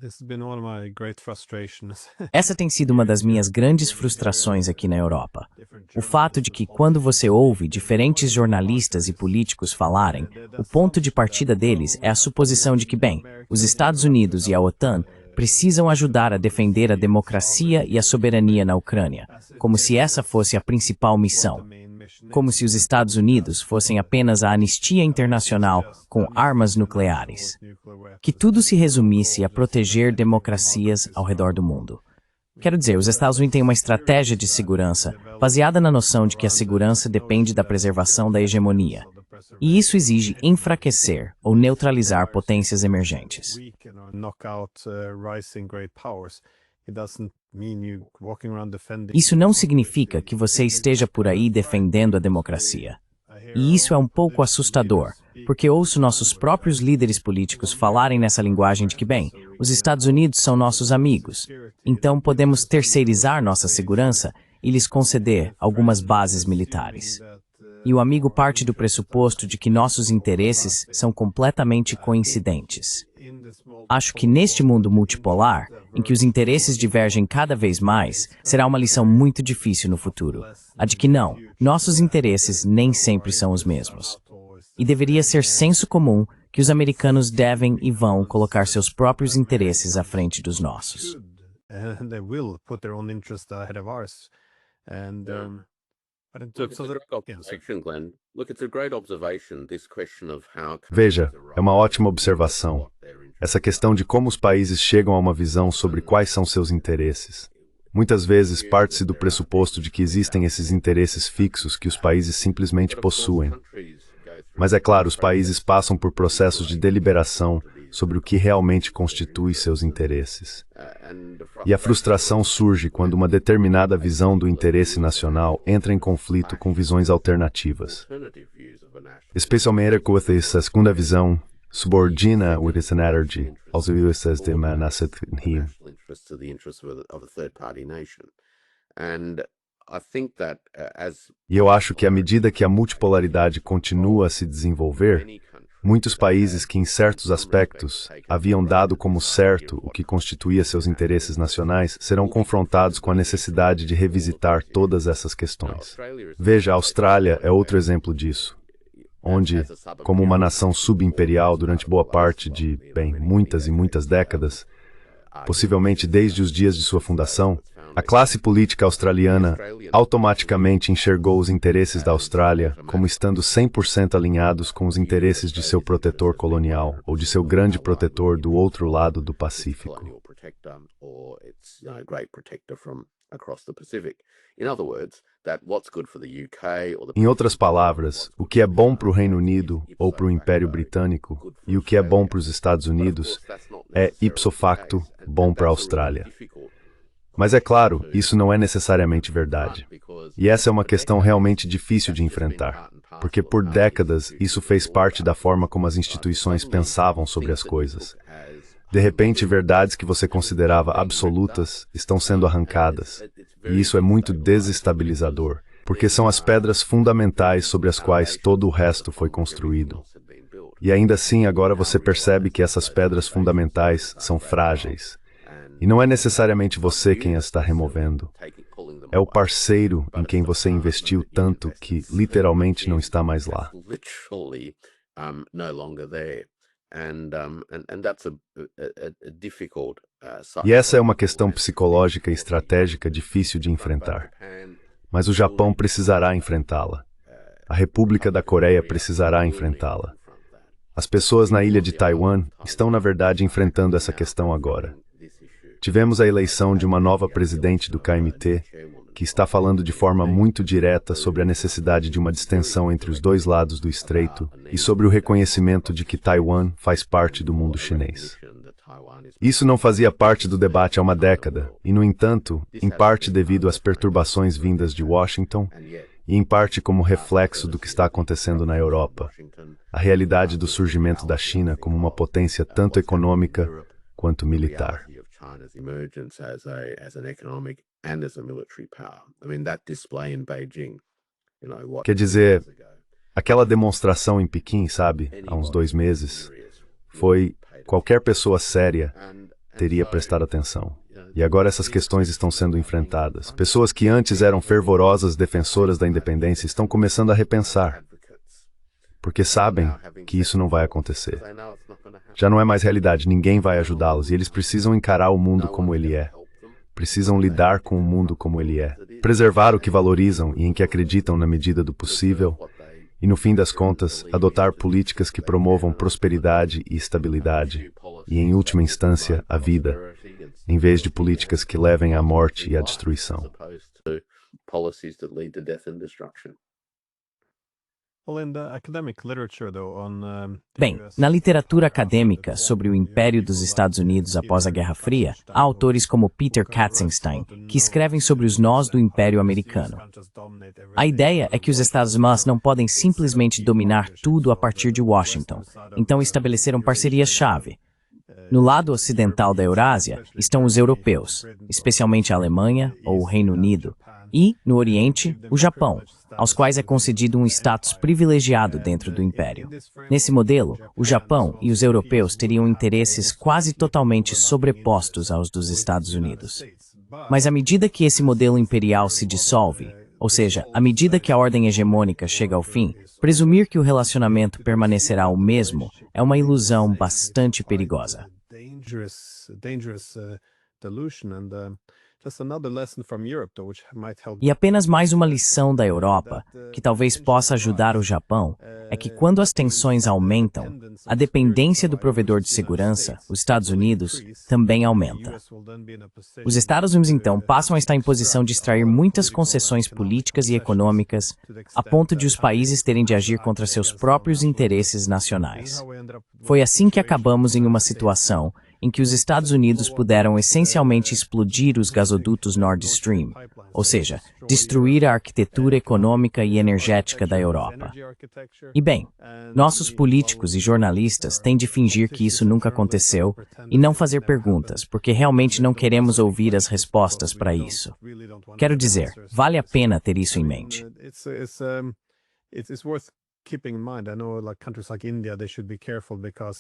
This has been one of my great frustrations. Essa tem sido uma das minhas grandes frustrações aqui na Europa. O fato de que, quando você ouve diferentes jornalistas e políticos falarem, o ponto de partida deles é a suposição de que, bem, os Estados Unidos e a OTAN precisam ajudar a defender a democracia e a soberania na Ucrânia, como se essa fosse a principal missão. Como se os Estados Unidos fossem apenas a anistia internacional com armas nucleares. Que tudo se resumisse a proteger democracias ao redor do mundo. Quero dizer, os Estados Unidos têm uma estratégia de segurança baseada na noção de que a segurança depende da preservação da hegemonia. E isso exige enfraquecer ou neutralizar potências emergentes. Isso não significa que você esteja por aí defendendo a democracia. E isso é um pouco assustador, porque ouço nossos próprios líderes políticos falarem nessa linguagem de que, bem, os Estados Unidos são nossos amigos, então podemos terceirizar nossa segurança e lhes conceder algumas bases militares. E o amigo parte do pressuposto de que nossos interesses são completamente coincidentes. Acho que neste mundo multipolar, em que os interesses divergem cada vez mais, será uma lição muito difícil no futuro. A de que não, nossos interesses nem sempre são os mesmos. E deveria ser senso comum que os americanos devem e vão colocar seus próprios interesses à frente dos nossos. Veja, é uma ótima observação. Essa questão de como os países chegam a uma visão sobre quais são seus interesses. Muitas vezes parte-se do pressuposto de que existem esses interesses fixos que os países simplesmente possuem. Mas é claro, os países passam por processos de deliberação sobre o que realmente constitui seus interesses. E a frustração surge quando uma determinada visão do interesse nacional entra em conflito com visões alternativas. Especialmente quando essa segunda visão subordina o energy aos interesses de uma nação. E eu acho que à medida que a multipolaridade continua a se desenvolver, muitos países que em certos aspectos haviam dado como certo o que constituía seus interesses nacionais serão confrontados com a necessidade de revisitar todas essas questões. Veja, a Austrália é outro exemplo disso, onde, como uma nação subimperial durante boa parte de, bem, muitas e muitas décadas, possivelmente desde os dias de sua fundação, a classe política australiana automaticamente enxergou os interesses da Austrália como estando 100% alinhados com os interesses de seu protetor colonial ou de seu grande protetor do outro lado do Pacífico. Em outras palavras, o que é bom para o Reino Unido ou para o Império Britânico e o que é bom para os Estados Unidos é, ipso facto, bom para a Austrália. Mas é claro, isso não é necessariamente verdade. E essa é uma questão realmente difícil de enfrentar, porque por décadas isso fez parte da forma como as instituições pensavam sobre as coisas. De repente, verdades que você considerava absolutas estão sendo arrancadas, e isso é muito desestabilizador, porque são as pedras fundamentais sobre as quais todo o resto foi construído. E ainda assim, agora você percebe que essas pedras fundamentais são frágeis. E não é necessariamente você quem as está removendo. É o parceiro em quem você investiu tanto que literalmente não está mais lá. E essa é uma questão psicológica e estratégica difícil de enfrentar. Mas o Japão precisará enfrentá-la. A República da Coreia precisará enfrentá-la. As pessoas na ilha de Taiwan estão, na verdade, enfrentando essa questão agora. Tivemos a eleição de uma nova presidente do KMT, que está falando de forma muito direta sobre a necessidade de uma distensão entre os dois lados do estreito e sobre o reconhecimento de que Taiwan faz parte do mundo chinês. Isso não fazia parte do debate há uma década, e, no entanto, em parte devido às perturbações vindas de Washington, e em parte como reflexo do que está acontecendo na Europa, a realidade do surgimento da China como uma potência tanto econômica quanto militar. China's emergence as an economic and as a military power. I mean, that display in Beijing, Quer dizer, Aquela demonstração em Pequim, sabe, há uns 2 meses, qualquer pessoa séria teria prestado atenção. E agora essas questões estão sendo enfrentadas. Pessoas que antes eram fervorosas defensoras da independência estão começando a repensar, porque sabem que isso não vai acontecer. Já não é mais realidade, ninguém vai ajudá-los, e eles precisam encarar o mundo como ele é. Precisam lidar com o mundo como ele é. Preservar o que valorizam e em que acreditam na medida do possível, e no fim das contas, adotar políticas que promovam prosperidade e estabilidade, e em última instância, a vida, em vez de políticas que levem à morte e à destruição. Bem, na literatura acadêmica sobre o Império dos Estados Unidos após a Guerra Fria, há autores como Peter Katzenstein, que escrevem sobre os nós do Império Americano. A ideia é que os Estados-Unidos não podem simplesmente dominar tudo a partir de Washington, então estabeleceram parcerias-chave. No lado ocidental da Eurásia estão os europeus, especialmente a Alemanha ou o Reino Unido, e, no Oriente, o Japão, aos quais é concedido um status privilegiado dentro do Império. Nesse modelo, o Japão e os europeus teriam interesses quase totalmente sobrepostos aos dos Estados Unidos. Mas à medida que esse modelo imperial se dissolve, ou seja, à medida que a ordem hegemônica chega ao fim, presumir que o relacionamento permanecerá o mesmo é uma ilusão bastante perigosa. E apenas mais uma lição da Europa, que talvez possa ajudar o Japão, é que quando as tensões aumentam, a dependência do provedor de segurança, os Estados Unidos, também aumenta. Os Estados Unidos, então, passam a estar em posição de extrair muitas concessões políticas e econômicas, a ponto de os países terem de agir contra seus próprios interesses nacionais. Foi assim que acabamos em uma situação em que os Estados Unidos puderam essencialmente explodir os gasodutos Nord Stream, ou seja, destruir a arquitetura econômica e energética da Europa. E bem, nossos políticos e jornalistas têm de fingir que isso nunca aconteceu e não fazer perguntas, porque realmente não queremos ouvir as respostas para isso. Quero dizer, vale a pena ter isso em mente.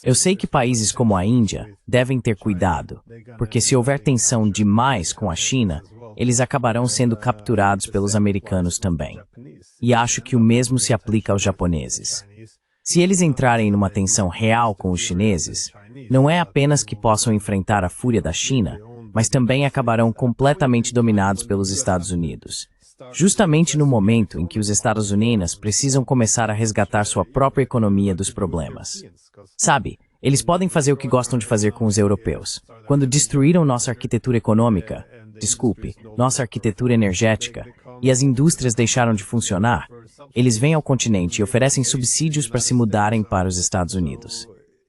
Eu sei que países como a Índia devem ter cuidado, porque se houver tensão demais com a China, eles acabarão sendo capturados pelos americanos também. E acho que o mesmo se aplica aos japoneses. Se eles entrarem numa tensão real com os chineses, não é apenas que possam enfrentar a fúria da China, mas também acabarão completamente dominados pelos Estados Unidos. Justamente no momento em que os Estados Unidos precisam começar a resgatar sua própria economia dos problemas. Sabe, eles podem fazer o que gostam de fazer com os europeus. Quando destruíram nossa arquitetura econômica, nossa arquitetura energética, e as indústrias deixaram de funcionar, eles vêm ao continente e oferecem subsídios para se mudarem para os Estados Unidos.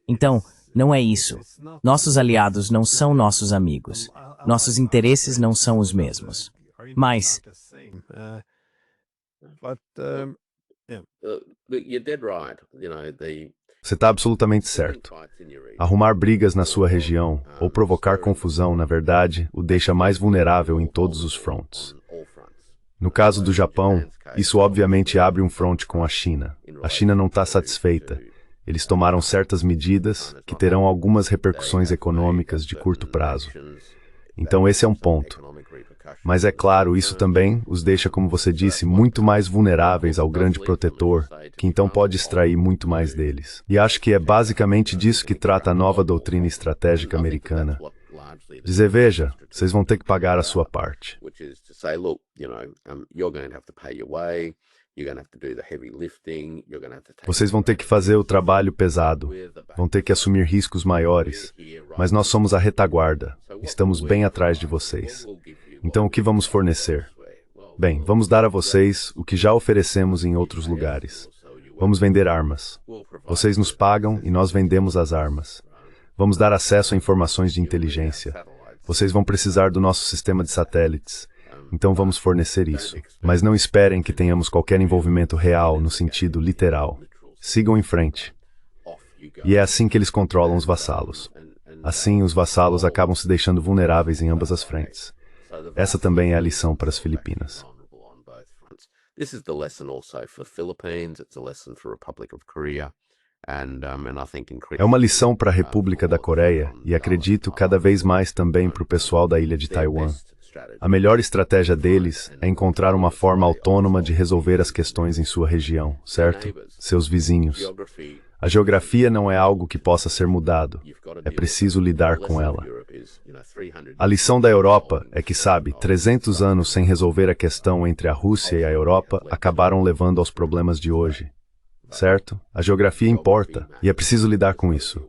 Então, não é isso. Nossos aliados não são nossos amigos. Nossos interesses não são os mesmos. Mas você está absolutamente certo. Arrumar brigas na sua região ou provocar confusão, na verdade, o deixa mais vulnerável em todos os fronts. No caso do Japão, isso obviamente abre um fronte com a China. A China não está satisfeita. Eles tomaram certas medidas que terão algumas repercussões econômicas de curto prazo. Então esse é um ponto. Mas é claro, isso também os deixa, como você disse, muito mais vulneráveis ao grande protetor, que então pode extrair muito mais deles. E acho que é basicamente disso que trata a nova doutrina estratégica americana. Dizer, veja, vocês vão ter que pagar a sua parte. Vocês vão ter que fazer o trabalho pesado, vão ter que assumir riscos maiores, mas nós somos a retaguarda, estamos bem atrás de vocês. Então, o que vamos fornecer? Bem, vamos dar a vocês o que já oferecemos em outros lugares. Vamos vender armas. Vocês nos pagam e nós vendemos as armas. Vamos dar acesso a informações de inteligência. Vocês vão precisar do nosso sistema de satélites. Então vamos fornecer isso. Mas não esperem que tenhamos qualquer envolvimento real no sentido literal. Sigam em frente. E é assim que eles controlam os vassalos. Assim, os vassalos acabam se deixando vulneráveis em ambas as frentes. Essa também é a lição para as Filipinas. This is the lesson also for Philippines. It's a lesson for Republic of Korea. And I think É uma lição para a República da Coreia e acredito cada vez mais também para o pessoal da ilha de Taiwan. A melhor estratégia deles é encontrar uma forma autônoma de resolver as questões em sua região, certo? Seus vizinhos. A geografia não é algo que possa ser mudado. É preciso lidar com ela. A lição da Europa é que, sabe, 300 anos sem resolver a questão entre a Rússia e a Europa acabaram levando aos problemas de hoje. Certo? A geografia importa, e é preciso lidar com isso.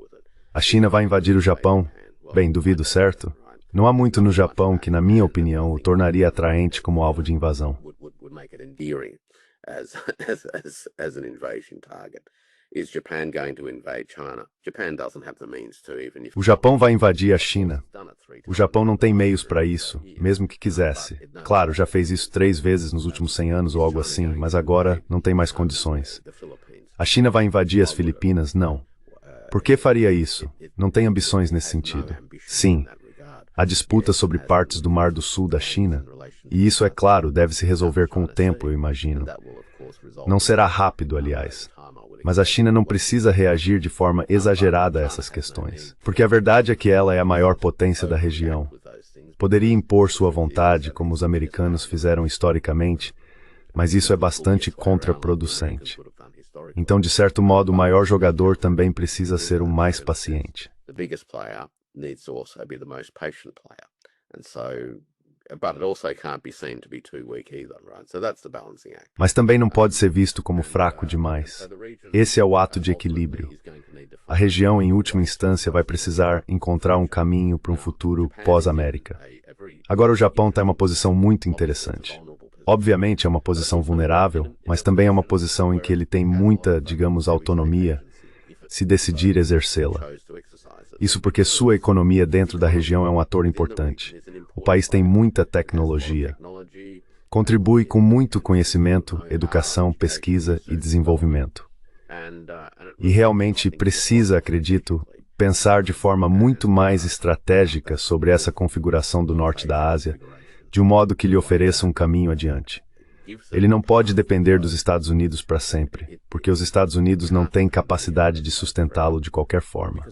A China vai invadir o Japão? Bem, duvido, certo? Não há muito no Japão que, na minha opinião, o tornaria atraente como alvo de invasão. O Japão vai invadir a China. O Japão não tem meios para isso, mesmo que quisesse. Claro, já fez isso 3 vezes nos últimos 100 anos ou algo assim, mas agora não tem mais condições. A China vai invadir as Filipinas? Não. Por que faria isso? Não tem ambições nesse sentido. Sim. Há disputa sobre partes do Mar do Sul da China, e isso, é claro, deve se resolver com o tempo, eu imagino. Não será rápido, aliás. Mas a China não precisa reagir de forma exagerada a essas questões, porque a verdade é que ela é a maior potência da região. Poderia impor sua vontade, como os americanos fizeram historicamente, mas isso é bastante contraproducente. Então, de certo modo, o maior jogador também precisa ser o mais paciente. Mas também não pode ser visto como fraco demais. Esse é o ato de equilíbrio. A região, em última instância, vai precisar encontrar um caminho para um futuro pós-América. Agora o Japão está em uma posição muito interessante. Obviamente é uma posição vulnerável, mas também é uma posição em que ele tem muita, digamos, autonomia, se decidir exercê-la. Isso porque sua economia dentro da região é um ator importante. O país tem muita tecnologia. Contribui com muito conhecimento, educação, pesquisa e desenvolvimento. E realmente precisa, acredito, pensar de forma muito mais estratégica sobre essa configuração do norte da Ásia, de um modo que lhe ofereça um caminho adiante. Ele não pode depender dos Estados Unidos para sempre, porque os Estados Unidos não têm capacidade de sustentá-lo de qualquer forma.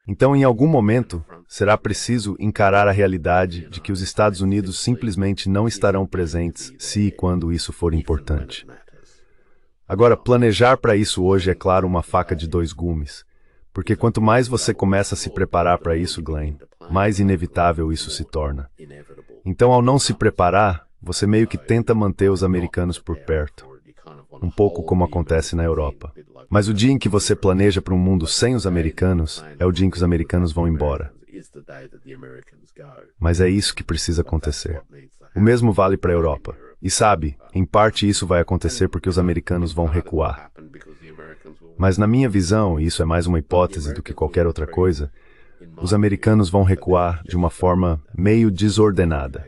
Então, em algum momento, será preciso encarar a realidade de que os Estados Unidos simplesmente não estarão presentes se e quando isso for importante. Agora, planejar para isso hoje é, claro, uma faca de 2 gumes. Porque quanto mais você começa a se preparar para isso, Glenn, mais inevitável isso se torna. Então, ao não se preparar, você meio que tenta manter os americanos por perto. Um pouco como acontece na Europa. Mas o dia em que você planeja para um mundo sem os americanos, é o dia em que os americanos vão embora. Mas é isso que precisa acontecer. O mesmo vale para a Europa. E sabe, em parte isso vai acontecer porque os americanos vão recuar. Mas na minha visão, e isso é mais uma hipótese do que qualquer outra coisa, os americanos vão recuar de uma forma meio desordenada.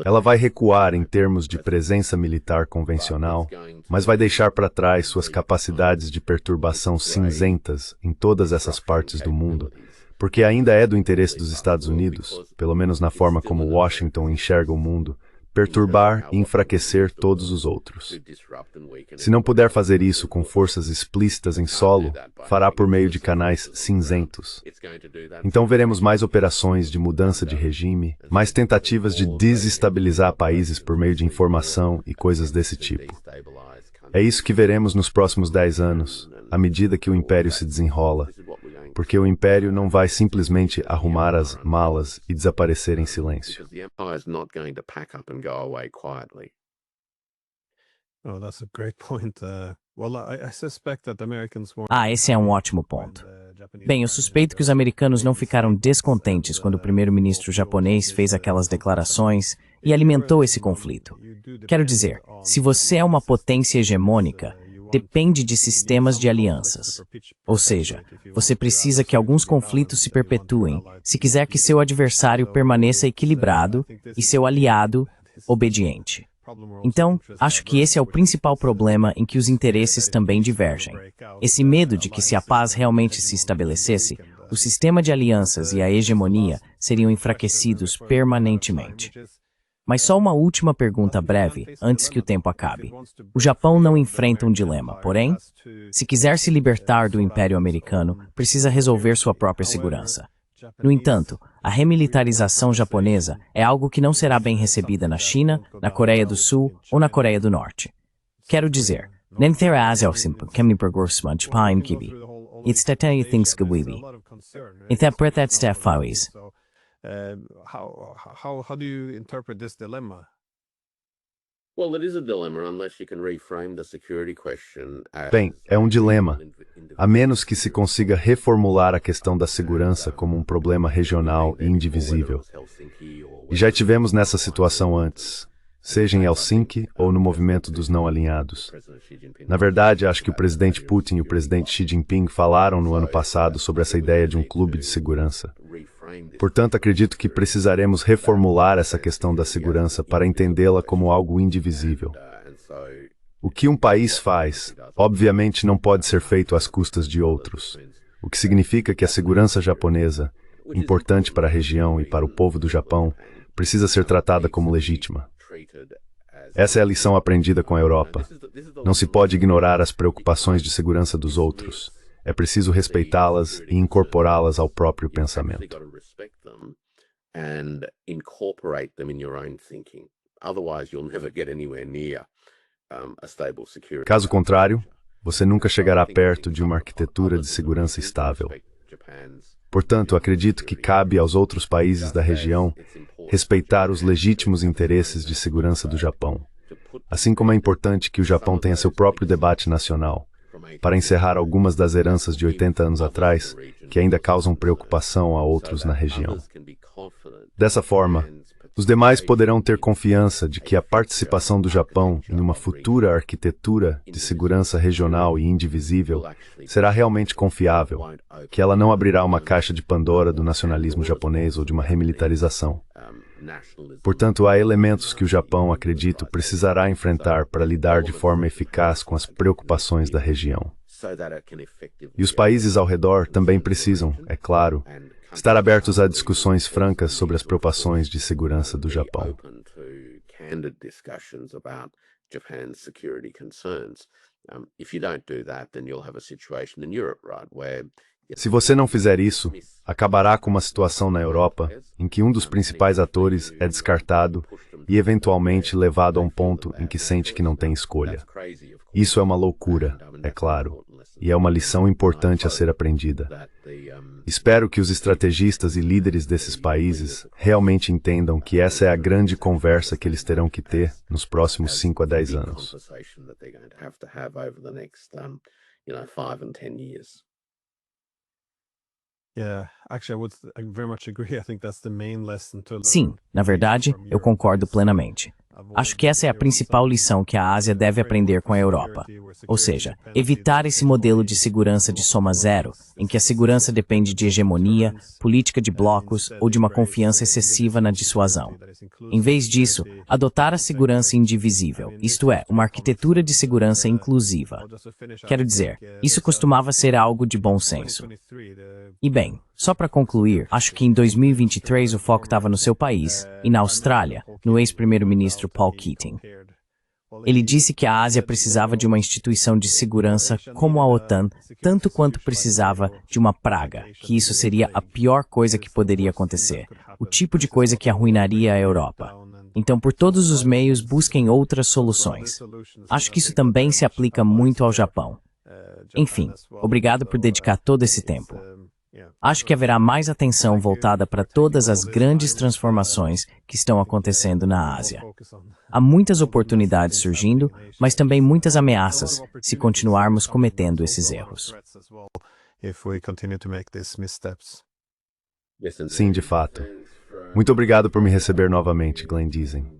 Ela vai recuar em termos de presença militar convencional, mas vai deixar para trás suas capacidades de perturbação cinzentas em todas essas partes do mundo, porque ainda é do interesse dos Estados Unidos, pelo menos na forma como Washington enxerga o mundo, perturbar e enfraquecer todos os outros. Se não puder fazer isso com forças explícitas em solo, fará por meio de canais cinzentos. Então veremos mais operações de mudança de regime, mais tentativas de desestabilizar países por meio de informação e coisas desse tipo. É isso que veremos nos próximos 10 anos, à medida que o império se desenrola, porque o império não vai simplesmente arrumar as malas e desaparecer em silêncio. Oh, that's a great point. Well, I suspect that the Americans won't. Esse é um ótimo ponto. Bem, eu suspeito que os americanos não ficaram descontentes quando o primeiro-ministro japonês fez aquelas declarações e alimentou esse conflito. Quero dizer, se você é uma potência hegemônica, depende de sistemas de alianças. Ou seja, você precisa que alguns conflitos se perpetuem se quiser que seu adversário permaneça equilibrado e seu aliado obediente. Então, acho que esse é o principal problema em que os interesses também divergem. Esse medo de que se a paz realmente se estabelecesse, o sistema de alianças e a hegemonia seriam enfraquecidos permanentemente. Mas só uma última pergunta breve, antes que o tempo acabe. O Japão não enfrenta um dilema, porém, se quiser se libertar do Império Americano, precisa resolver sua própria segurança. No entanto, a remilitarização japonesa é algo que não será bem recebida na China, na Coreia do Sul ou na Coreia do Norte. Quero dizer, nem ter a Ásia kemni pergorsman Japan gibi. It's tatay things gawibi. Interpretat stafawis. How do you interpret this dilemma? Well, it is a dilemma unless you can reframe the security question as... Bem, é um dilema, a menos que se consiga reformular a questão da segurança como um problema regional e indivisível. E já tivemos nessa situação antes, seja em Helsinki ou no movimento dos não alinhados. Na verdade, acho que o presidente Putin e o presidente Xi Jinping falaram no ano passado sobre essa ideia de um clube de segurança. Portanto, acredito que precisaremos reformular essa questão da segurança para entendê-la como algo indivisível. O que um país faz, obviamente não pode ser feito às custas de outros, o que significa que a segurança japonesa, importante para a região e para o povo do Japão, precisa ser tratada como legítima. Essa é a lição aprendida com a Europa. Não se pode ignorar as preocupações de segurança dos outros. É preciso respeitá-las e incorporá-las ao próprio pensamento. Caso contrário, você nunca chegará perto de uma arquitetura de segurança estável. Portanto, acredito que cabe aos outros países da região respeitar os legítimos interesses de segurança do Japão, assim como é importante que o Japão tenha seu próprio debate nacional, para encerrar algumas das heranças de 80 anos atrás que ainda causam preocupação a outros na região. Dessa forma, os demais poderão ter confiança de que a participação do Japão em uma futura arquitetura de segurança regional e indivisível será realmente confiável, que ela não abrirá uma caixa de Pandora do nacionalismo japonês ou de uma remilitarização. Portanto, há elementos que o Japão, acredito, precisará enfrentar para lidar de forma eficaz com as preocupações da região. E os países ao redor também precisam, é claro, estar abertos a discussões francas sobre as preocupações de segurança do Japão. Se você não fizer isso, acabará com uma situação na Europa em que um dos principais atores é descartado e eventualmente levado a um ponto em que sente que não tem escolha. Isso é uma loucura, é claro, e é uma lição importante a ser aprendida. Espero que os estrategistas e líderes desses países realmente entendam que essa é a grande conversa que eles terão que ter nos próximos 5 a 10 anos. Sim, na verdade, eu concordo plenamente. Acho que essa é a principal lição que a Ásia deve aprender com a Europa. Ou seja, evitar esse modelo de segurança de soma zero, em que a segurança depende de hegemonia, política de blocos ou de uma confiança excessiva na dissuasão. Em vez disso, adotar a segurança indivisível, isto é, uma arquitetura de segurança inclusiva. Quero dizer, isso costumava ser algo de bom senso. E bem, só para concluir, acho que em 2023 o foco estava no seu país, e na Austrália, no ex-primeiro-ministro Paul Keating. Ele disse que a Ásia precisava de uma instituição de segurança como a OTAN, tanto quanto precisava de uma praga, que isso seria a pior coisa que poderia acontecer, o tipo de coisa que arruinaria a Europa. Então, por todos os meios, busquem outras soluções. Acho que isso também se aplica muito ao Japão. Enfim, obrigado por dedicar todo esse tempo. Acho que haverá mais atenção voltada para todas as grandes transformações que estão acontecendo na Ásia. Há muitas oportunidades surgindo, mas também muitas ameaças se continuarmos cometendo esses erros. Sim, de fato. Muito obrigado por me receber novamente, Glenn Diessen.